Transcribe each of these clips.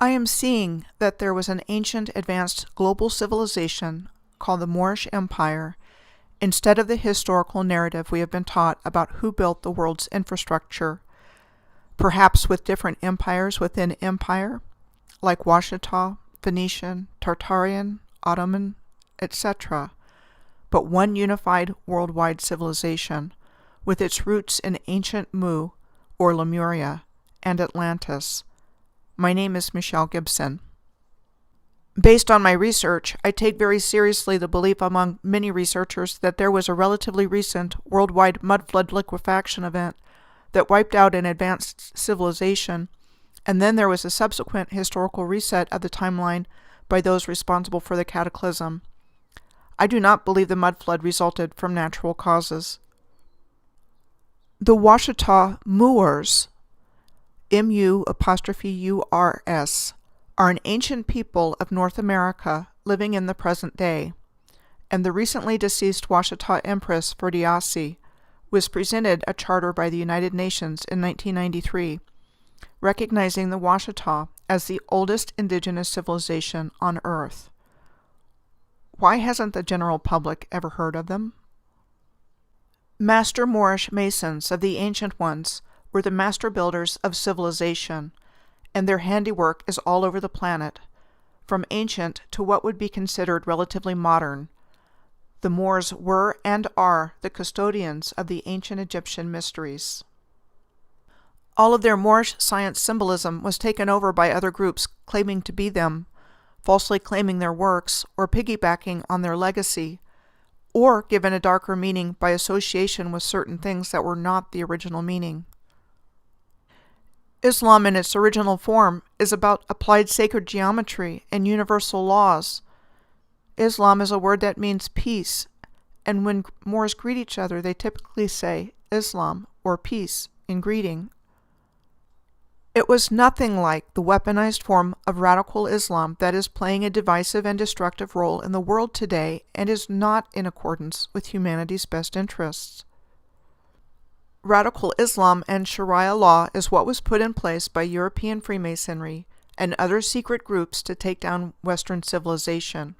I am seeing that there was an ancient advanced global civilization called the Moorish Empire instead of the historical narrative we have been taught about who built the world's infrastructure, perhaps with different empires within empire, like Washita, Phoenician, Tartarian, Ottoman, etc., but one unified worldwide civilization with its roots in ancient Mu, or Lemuria, and Atlantis. My name is Michelle Gibson. Based on my research, I take very seriously the belief among many researchers that there was a relatively recent worldwide mudflood liquefaction event that wiped out an advanced civilization, and then there was a subsequent historical reset of the timeline by those responsible for the cataclysm. I do not believe the mudflood resulted from natural causes. The Washita Moors, M-U''-U-R-S, are an ancient people of North America living in the present day, and the recently deceased Washita Empress Verdiasi was presented a charter by the United Nations in 1993, recognizing the Washita as the oldest indigenous civilization on Earth. Why hasn't the general public ever heard of them? Master Moorish masons of the ancient ones were the master builders of civilization, and their handiwork is all over the planet, from ancient to what would be considered relatively modern. The Moors were and are the custodians of the ancient Egyptian mysteries. All of their Moorish science symbolism was taken over by other groups claiming to be them, falsely claiming their works or piggybacking on their legacy, or given a darker meaning by association with certain things that were not the original meaning. Islam in its original form is about applied sacred geometry and universal laws. Islam is a word that means peace, and when Moors greet each other, they typically say Islam or peace in greeting. It was nothing like the weaponized form of radical Islam that is playing a divisive and destructive role in the world today and is not in accordance with humanity's best interests. Radical Islam and Sharia law is what was put in place by European Freemasonry and other secret groups to take down Western civilization.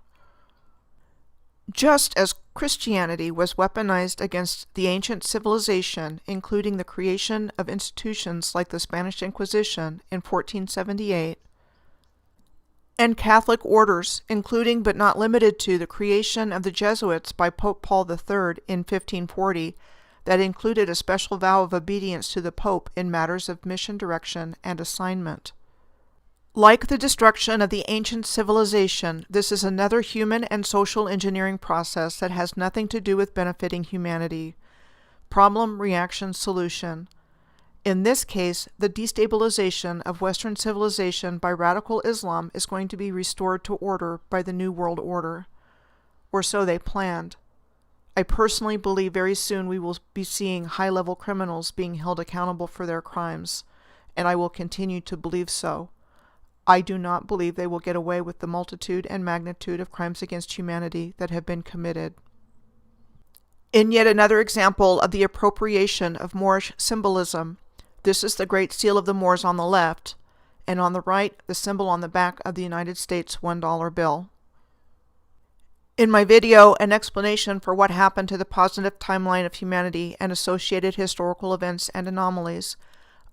Just as Christianity was weaponized against the ancient civilization, including the creation of institutions like the Spanish Inquisition in 1478, and Catholic orders, including but not limited to the creation of the Jesuits by Pope Paul III in 1540, that included a special vow of obedience to the Pope in matters of mission direction and assignment. Like the destruction of the ancient civilization, this is another human and social engineering process that has nothing to do with benefiting humanity. Problem, reaction, solution. In this case, the destabilization of Western civilization by radical Islam is going to be restored to order by the New World Order. Or so they planned. I personally believe very soon we will be seeing high-level criminals being held accountable for their crimes, and I will continue to believe so. I do not believe they will get away with the multitude and magnitude of crimes against humanity that have been committed. In yet another example of the appropriation of Moorish symbolism, this is the Great Seal of the Moors on the left, and on the right, the symbol on the back of the United States $1 bill. In my video, an explanation for what happened to the positive timeline of humanity and associated historical events and anomalies,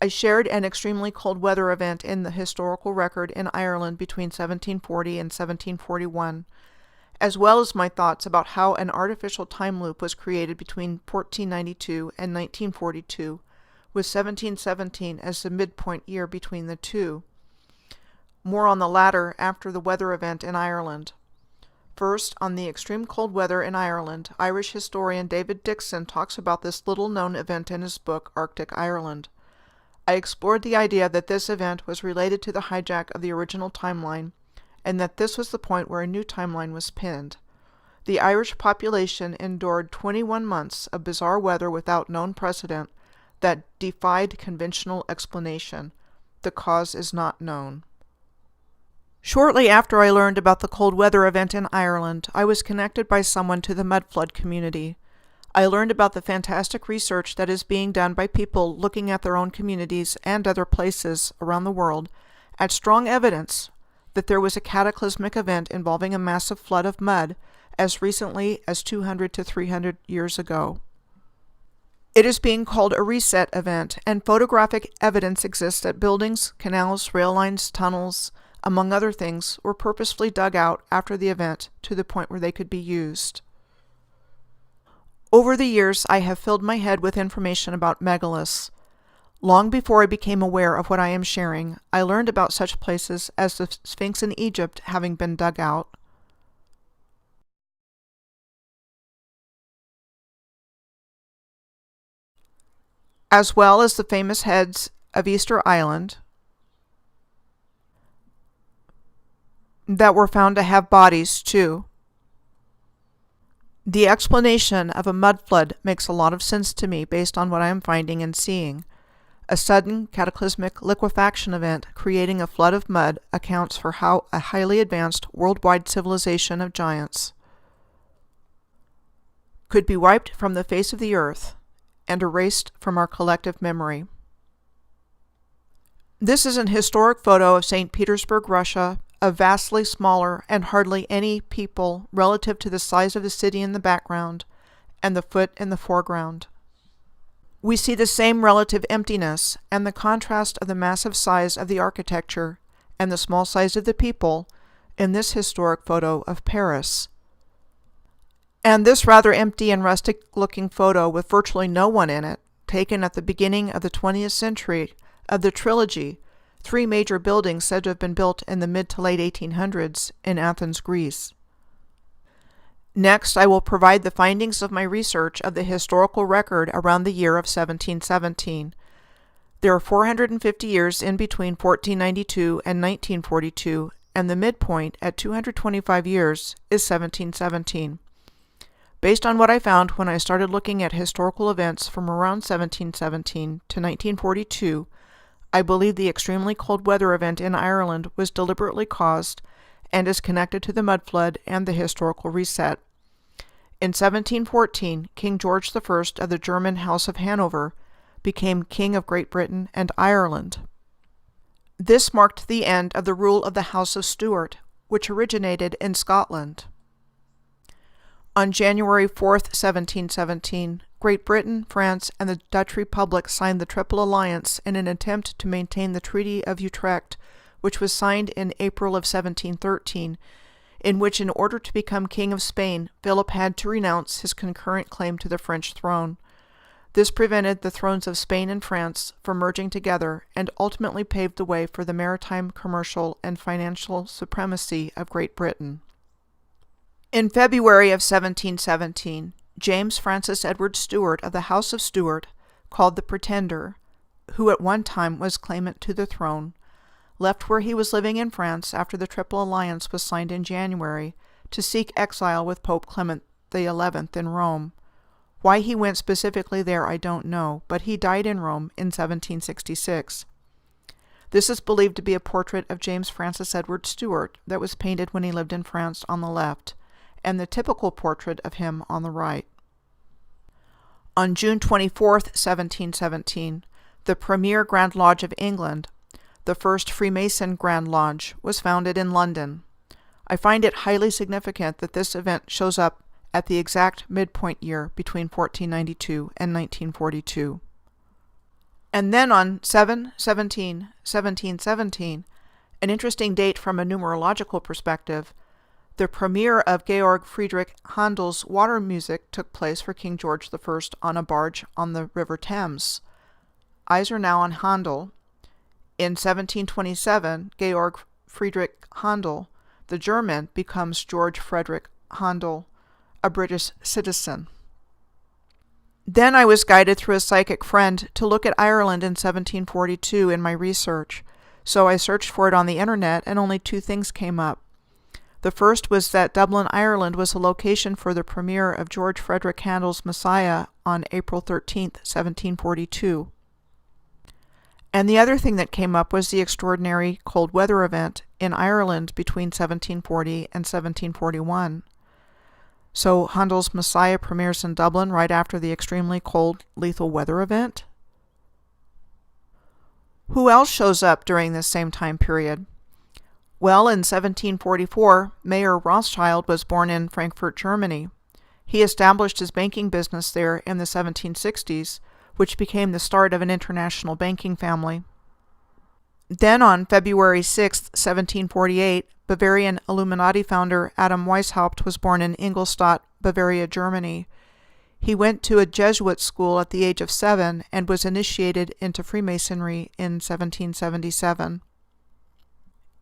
I shared an extremely cold weather event in the historical record in Ireland between 1740 and 1741, as well as my thoughts about how an artificial time loop was created between 1492 and 1942, with 1717 as the midpoint year between the two. More on the latter after the weather event in Ireland. First, on the extreme cold weather in Ireland, Irish historian David Dixon talks about this little-known event in his book, Arctic Ireland. I explored the idea that this event was related to the hijack of the original timeline, and that this was the point where a new timeline was pinned. The Irish population endured 21 months of bizarre weather without known precedent that defied conventional explanation. The cause is not known. Shortly after I learned about the cold weather event in Ireland, I was connected by someone to the mudflood community. I learned about the fantastic research that is being done by people looking at their own communities and other places around the world at strong evidence that there was a cataclysmic event involving a massive flood of mud as recently as 200 to 300 years ago. It is being called a reset event, and photographic evidence exists that buildings, canals, rail lines, tunnels, among other things, were purposefully dug out after the event to the point where they could be used. Over the years, I have filled my head with information about megaliths. Long before I became aware of what I am sharing, I learned about such places as the Sphinx in Egypt having been dug out, as well as the famous heads of Easter Island that were found to have bodies too. The explanation of a mud flood makes a lot of sense to me based on what I am finding and seeing. A sudden cataclysmic liquefaction event creating a flood of mud accounts for how a highly advanced worldwide civilization of giants could be wiped from the face of the earth and erased from our collective memory. This is an historic photo of St. Petersburg, Russia, of vastly smaller and hardly any people relative to the size of the city in the background and the foot in the foreground. We see the same relative emptiness and the contrast of the massive size of the architecture and the small size of the people in this historic photo of Paris. And this rather empty and rustic-looking photo with virtually no one in it, taken at the beginning of the 20th century, of the trilogy, 3 major buildings said to have been built in the mid to late 1800s in Athens, Greece. Next, I will provide the findings of my research of the historical record around the year of 1717. There are 450 years in between 1492 and 1942, and the midpoint at 225 years is 1717. Based on what I found when I started looking at historical events from around 1717 to 1942, I believe the extremely cold weather event in Ireland was deliberately caused and is connected to the mud flood and the historical reset. In 1714, King George I of the German House of Hanover became King of Great Britain and Ireland. This marked the end of the rule of the House of Stuart, which originated in Scotland. On January 4, 1717, Great Britain, France, and the Dutch Republic signed the Triple Alliance in an attempt to maintain the Treaty of Utrecht, which was signed in April of 1713, in which, in order to become King of Spain, Philip had to renounce his concurrent claim to the French throne. This prevented the thrones of Spain and France from merging together and ultimately paved the way for the maritime, commercial, and financial supremacy of Great Britain. In February of 1717, James Francis Edward Stuart of the House of Stuart, called the Pretender, who at one time was claimant to the throne, left where he was living in France after the Triple Alliance was signed in January to seek exile with Pope Clement XI in Rome. Why he went specifically there I don't know, but he died in Rome in 1766. This is believed to be a portrait of James Francis Edward Stuart that was painted when he lived in France on the left, and the typical portrait of him on the right. On June 24, 1717, the premier Grand Lodge of England, the first Freemason Grand Lodge, was founded in London. I find it highly significant that this event shows up at the exact midpoint year between 1492 and 1942. And then on 7/17/1717, an interesting date from a numerological perspective, the premiere of Georg Friedrich Handel's water music took place for King George I on a barge on the River Thames. Eyes are now on Handel. In 1727, Georg Friedrich Handel, the German, becomes George Frederick Handel, a British citizen. Then I was guided through a psychic friend to look at Ireland in 1742 in my research, so I searched for it on the internet and only 2 things came up. The first was that Dublin, Ireland was a location for the premiere of George Frederick Handel's Messiah on April 13, 1742. And the other thing that came up was the extraordinary cold weather event in Ireland between 1740 and 1741. So Handel's Messiah premieres in Dublin right after the extremely cold, lethal weather event? Who else shows up during this same time period? Well, in 1744, Mayer Rothschild was born in Frankfurt, Germany. He established his banking business there in the 1760s, which became the start of an international banking family. Then on February 6, 1748, Bavarian Illuminati founder Adam Weishaupt was born in Ingolstadt, Bavaria, Germany. He went to a Jesuit school at the age of 7 and was initiated into Freemasonry in 1777.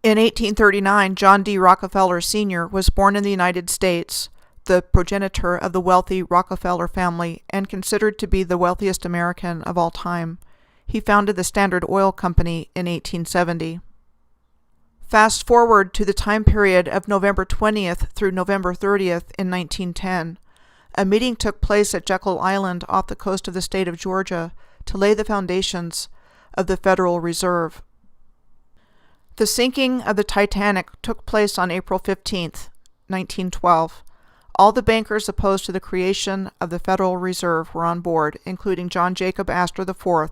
In 1839, John D. Rockefeller Sr. was born in the United States, the progenitor of the wealthy Rockefeller family and considered to be the wealthiest American of all time. He founded the Standard Oil Company in 1870. Fast forward to the time period of November 20th through November 30th in 1910. A meeting took place at Jekyll Island off the coast of the state of Georgia to lay the foundations of the Federal Reserve. The sinking of the Titanic took place on April 15th, 1912. All the bankers opposed to the creation of the Federal Reserve were on board, including John Jacob Astor IV,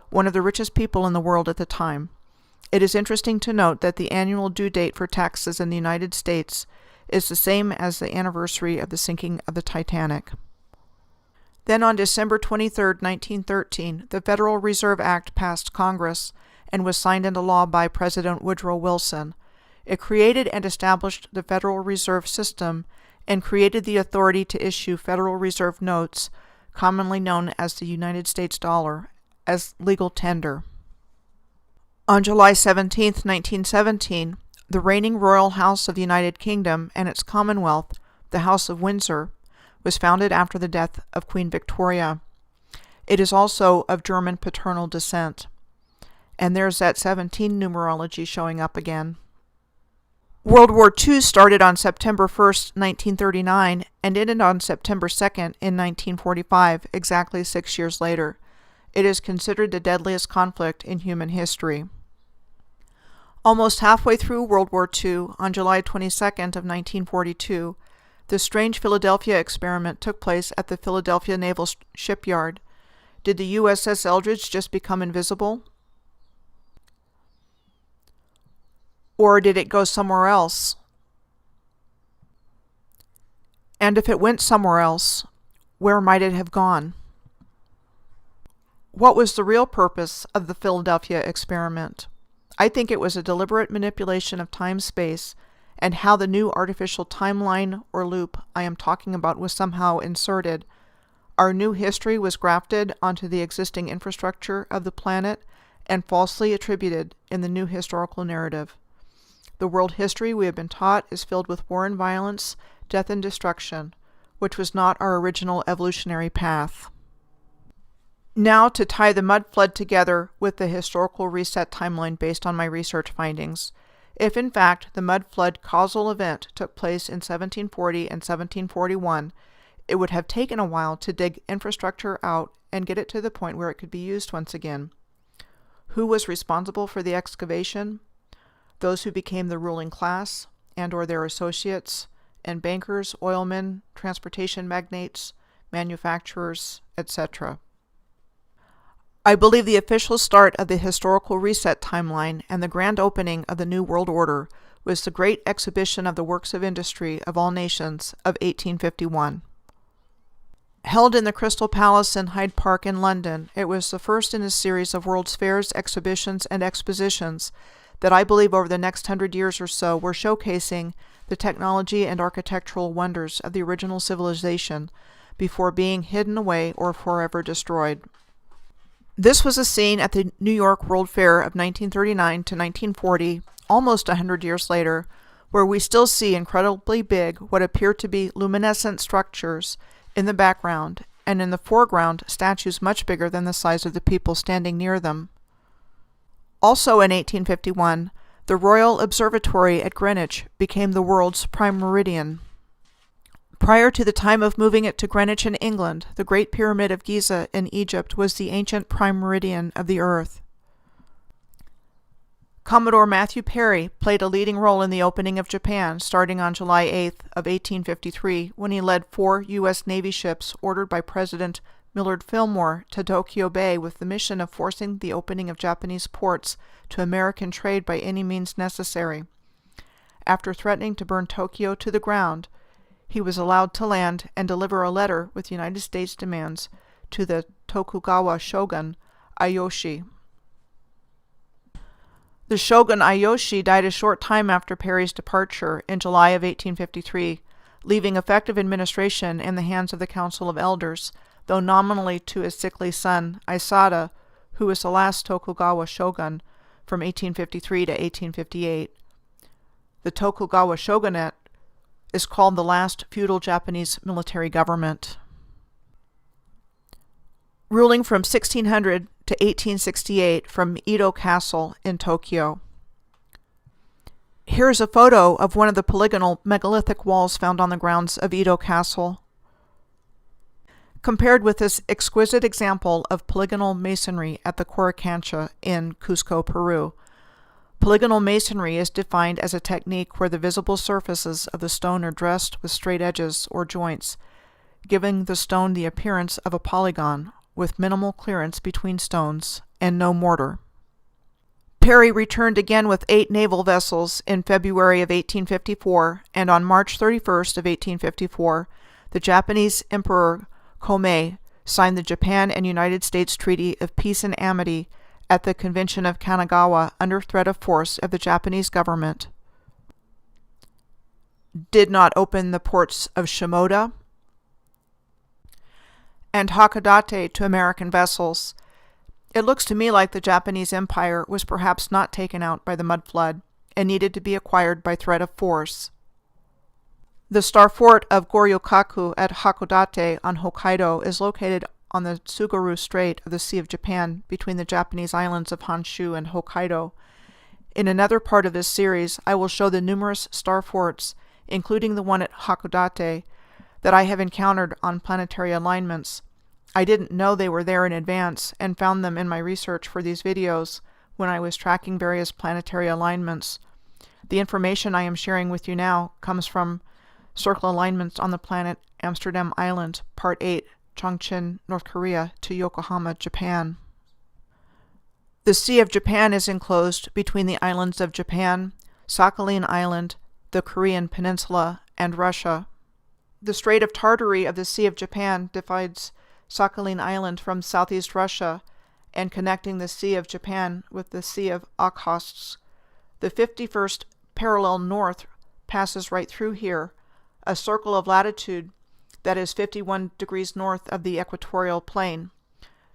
one of the richest people in the world at the time. It is interesting to note that the annual due date for taxes in the United States is the same as the anniversary of the sinking of the Titanic. Then on December 23, 1913, the Federal Reserve Act passed Congress and was signed into law by President Woodrow Wilson. It created and established the Federal Reserve System and created the authority to issue Federal Reserve notes, commonly known as the United States dollar, as legal tender. On July 17, 1917, the reigning royal house of the United Kingdom and its Commonwealth, the House of Windsor, was founded after the death of Queen Victoria. It is also of German paternal descent. And there's that 17 numerology showing up again. World War II started on September 1, 1939, and ended on September 2 in 1945, exactly 6 years later. It is considered the deadliest conflict in human history. Almost halfway through World War II, on July 22nd of 1942, the strange Philadelphia experiment took place at the Philadelphia Naval Shipyard. Did the USS Eldridge just become invisible? Or did it go somewhere else? And if it went somewhere else, where might it have gone? What was the real purpose of the Philadelphia experiment? I think it was a deliberate manipulation of time-space and how the new artificial timeline or loop I am talking about was somehow inserted. Our new history was grafted onto the existing infrastructure of the planet and falsely attributed in the new historical narrative. The world history we have been taught is filled with war and violence, death and destruction, which was not our original evolutionary path. Now to tie the mud flood together with the historical reset timeline based on my research findings. If in fact the mud flood causal event took place in 1740 and 1741, it would have taken a while to dig infrastructure out and get it to the point where it could be used once again. Who was responsible for the excavation? Those who became the ruling class and or their associates, and bankers, oilmen, transportation magnates, manufacturers, etc. I believe the official start of the historical reset timeline and the grand opening of the New World Order was the Great Exhibition of the Works of Industry of All Nations of 1851. Held in the Crystal Palace in Hyde Park in London, it was the first in a series of World's Fairs, exhibitions, and expositions that I believe over the next 100 years or so were showcasing the technology and architectural wonders of the original civilization before being hidden away or forever destroyed. This was a scene at the New York World Fair of 1939 to 1940, almost 100 years later, where we still see incredibly big what appear to be luminescent structures in the background, and in the foreground statues much bigger than the size of the people standing near them. Also in 1851, the Royal Observatory at Greenwich became the world's prime meridian. Prior to the time of moving it to Greenwich in England, the Great Pyramid of Giza in Egypt was the ancient prime meridian of the Earth. Commodore Matthew Perry played a leading role in the opening of Japan starting on July 8th of 1853 when he led 4 U.S. Navy ships ordered by President Millard Fillmore to Tokyo Bay with the mission of forcing the opening of Japanese ports to American trade by any means necessary. After threatening to burn Tokyo to the ground, he was allowed to land and deliver a letter with United States demands to the Tokugawa shogun, Ieyoshi. The shogun Ieyoshi died a short time after Perry's departure in July of 1853, leaving effective administration in the hands of the Council of Elders, though nominally to his sickly son, Aisada, who was the last Tokugawa shogun from 1853 to 1858. The Tokugawa shogunate is called the last feudal Japanese military government. Ruling from 1600 to 1868 from Edo Castle in Tokyo. Here is a photo of one of the polygonal megalithic walls found on the grounds of Edo Castle. Compared with this exquisite example of polygonal masonry at the Coricancha in Cusco, Peru. Polygonal masonry is defined as a technique where the visible surfaces of the stone are dressed with straight edges or joints, giving the stone the appearance of a polygon, with minimal clearance between stones and no mortar. Perry returned again with 8 naval vessels in February of 1854, and on March 31st of 1854, the Japanese Emperor Komei signed the Japan and United States Treaty of Peace and Amity at the Convention of Kanagawa under threat of force of the Japanese government. Did not open the ports of Shimoda and Hakodate to American vessels. It looks to me like the Japanese Empire was perhaps not taken out by the mud flood and needed to be acquired by threat of force. The star fort of Goryokaku at Hakodate on Hokkaido is located on the Tsugaru Strait of the Sea of Japan between the Japanese islands of Honshu and Hokkaido. In another part of this series, I will show the numerous star forts, including the one at Hakodate, that I have encountered on planetary alignments. I didn't know they were there in advance and found them in my research for these videos when I was tracking various planetary alignments. The information I am sharing with you now comes from Circle Alignments on the Planet Amsterdam Island, Part 8, Chongqing, North Korea to Yokohama, Japan. The Sea of Japan is enclosed between the islands of Japan, Sakhalin Island, the Korean Peninsula, and Russia. The Strait of Tartary of the Sea of Japan divides Sakhalin Island from southeast Russia and connecting the Sea of Japan with the Sea of Okhotsk. The 51st parallel north passes right through here, a circle of latitude that is 51 degrees north of the equatorial plane.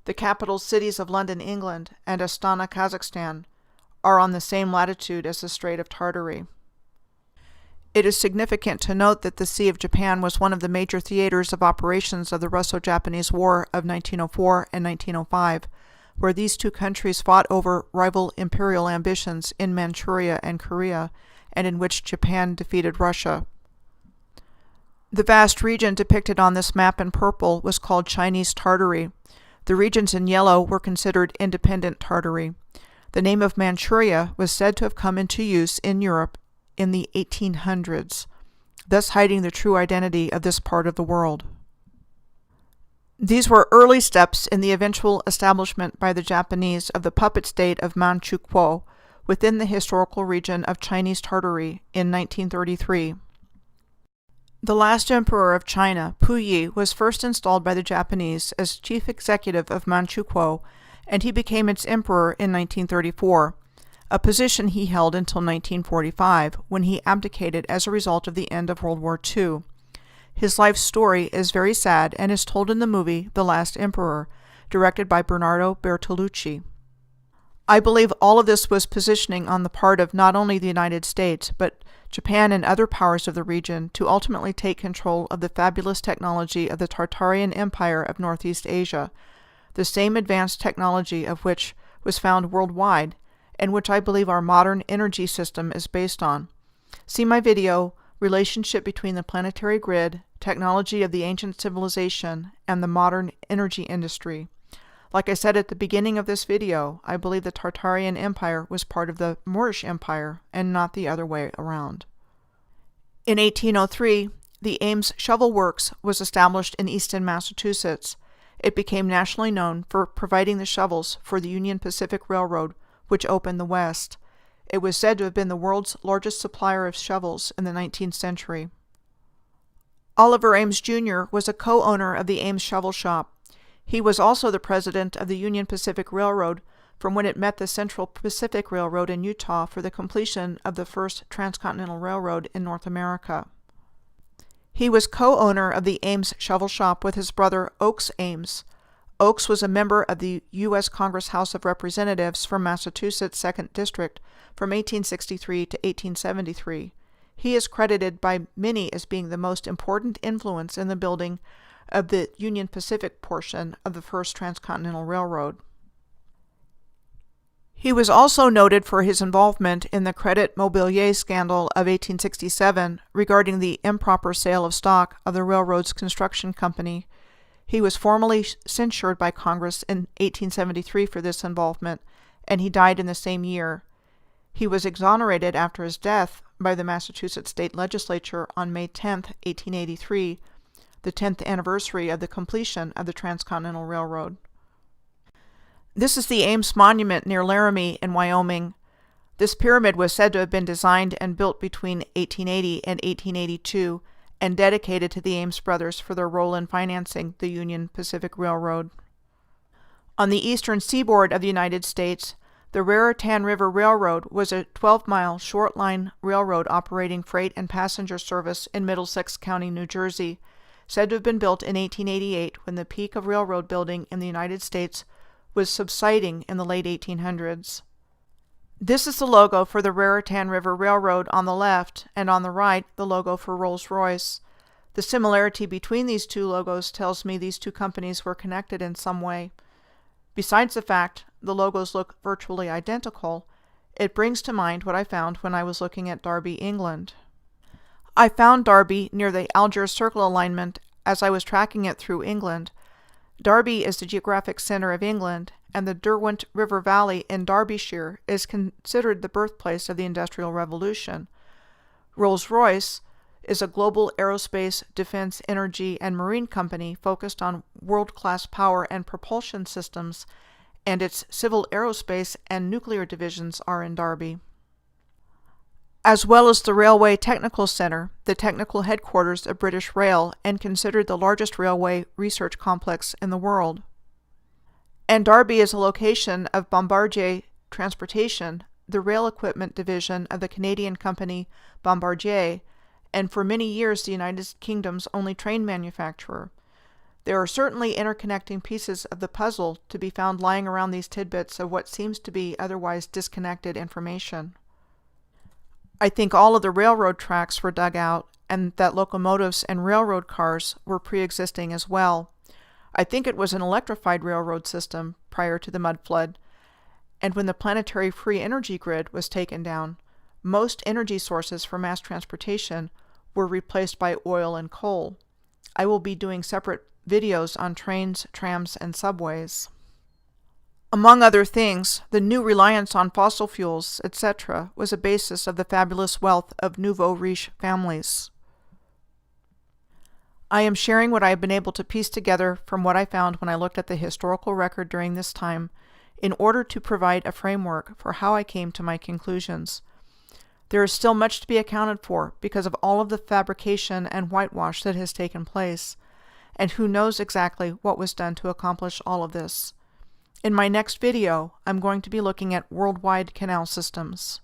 The capital cities of London, England, and Astana, Kazakhstan, are on the same latitude as the Strait of Tartary. It is significant to note that the Sea of Japan was one of the major theaters of operations of the Russo-Japanese War of 1904 and 1905, where these two countries fought over rival imperial ambitions in Manchuria and Korea, and in which Japan defeated Russia. The vast region depicted on this map in purple was called Chinese Tartary. The regions in yellow were considered independent Tartary. The name of Manchuria was said to have come into use in Europe in the 1800s, thus hiding the true identity of this part of the world. These were early steps in the eventual establishment by the Japanese of the puppet state of Manchukuo within the historical region of Chinese Tartary in 1933. The last emperor of China, Puyi, was first installed by the Japanese as chief executive of Manchukuo, and he became its emperor in 1934, a position he held until 1945, when he abdicated as a result of the end of World War II. His life story is very sad and is told in the movie The Last Emperor, directed by Bernardo Bertolucci. I believe all of this was positioning on the part of not only the United States, but Japan and other powers of the region to ultimately take control of the fabulous technology of the Tartarian Empire of Northeast Asia, the same advanced technology of which was found worldwide, and which I believe our modern energy system is based on. See my video, Relationship between the Planetary Grid, Technology of the Ancient Civilization, and the Modern Energy Industry. Like I said at the beginning of this video, I believe the Tartarian Empire was part of the Moorish Empire and not the other way around. In 1803, the Ames Shovel Works was established in Easton, Massachusetts, It became nationally known for providing the shovels for the Union Pacific Railroad, which opened the West. It was said to have been the world's largest supplier of shovels in the 19th century. Oliver Ames Jr. was a co-owner of the Ames Shovel Shop. He was also the president of the Union Pacific Railroad from when it met the Central Pacific Railroad in Utah for the completion of the first transcontinental railroad in North America. He was co-owner of the Ames Shovel Shop with his brother Oakes Ames. Oakes was a member of the U.S. Congress House of Representatives from Massachusetts' 2nd District from 1863 to 1873. He is credited by many as being the most important influence in the building of the Union Pacific portion of the first transcontinental railroad. He was also noted for his involvement in the Credit Mobilier scandal of 1867 regarding the improper sale of stock of the railroad's construction company. He was formally censured by Congress in 1873 for this involvement, and he died in the same year. He was exonerated after his death by the Massachusetts State Legislature on May 10, 1883, the 10th anniversary of the completion of the Transcontinental Railroad. This is the Ames Monument near Laramie in Wyoming. This pyramid was said to have been designed and built between 1880 and 1882 and dedicated to the Ames brothers for their role in financing the Union Pacific Railroad. On the eastern seaboard of the United States, the Raritan River Railroad was a 12-mile short-line railroad operating freight and passenger service in Middlesex County, New Jersey, said to have been built in 1888 when the peak of railroad building in the United States was subsiding in the late 1800s. This is the logo for the Raritan River Railroad on the left, and on the right, the logo for Rolls-Royce. The similarity between these two logos tells me these two companies were connected in some way. Besides the fact the logos look virtually identical, it brings to mind what I found when I was looking at Derby, England. I found Derby near the Algiers Circle alignment as I was tracking it through England. Derby is the geographic center of England, and the Derwent River Valley in Derbyshire is considered the birthplace of the Industrial Revolution. Rolls-Royce is a global aerospace, defense, energy, and marine company focused on world-class power and propulsion systems, and its civil aerospace and nuclear divisions are in Derby. As well as the Railway Technical Centre, the technical headquarters of British Rail, and considered the largest railway research complex in the world. And Derby is a location of Bombardier Transportation, the rail equipment division of the Canadian company Bombardier, and for many years the United Kingdom's only train manufacturer. There are certainly interconnecting pieces of the puzzle to be found lying around these tidbits of what seems to be otherwise disconnected information. I think all of the railroad tracks were dug out, and that locomotives and railroad cars were pre-existing as well. I think it was an electrified railroad system prior to the mud flood, and when the planetary free energy grid was taken down, most energy sources for mass transportation were replaced by oil and coal. I will be doing separate videos on trains, trams, and subways. Among other things, the new reliance on fossil fuels, etc., was a basis of the fabulous wealth of nouveau riche families. I am sharing what I have been able to piece together from what I found when I looked at the historical record during this time, in order to provide a framework for how I came to my conclusions. There is still much to be accounted for because of all of the fabrication and whitewash that has taken place, and who knows exactly what was done to accomplish all of this. In my next video, I'm going to be looking at worldwide canal systems.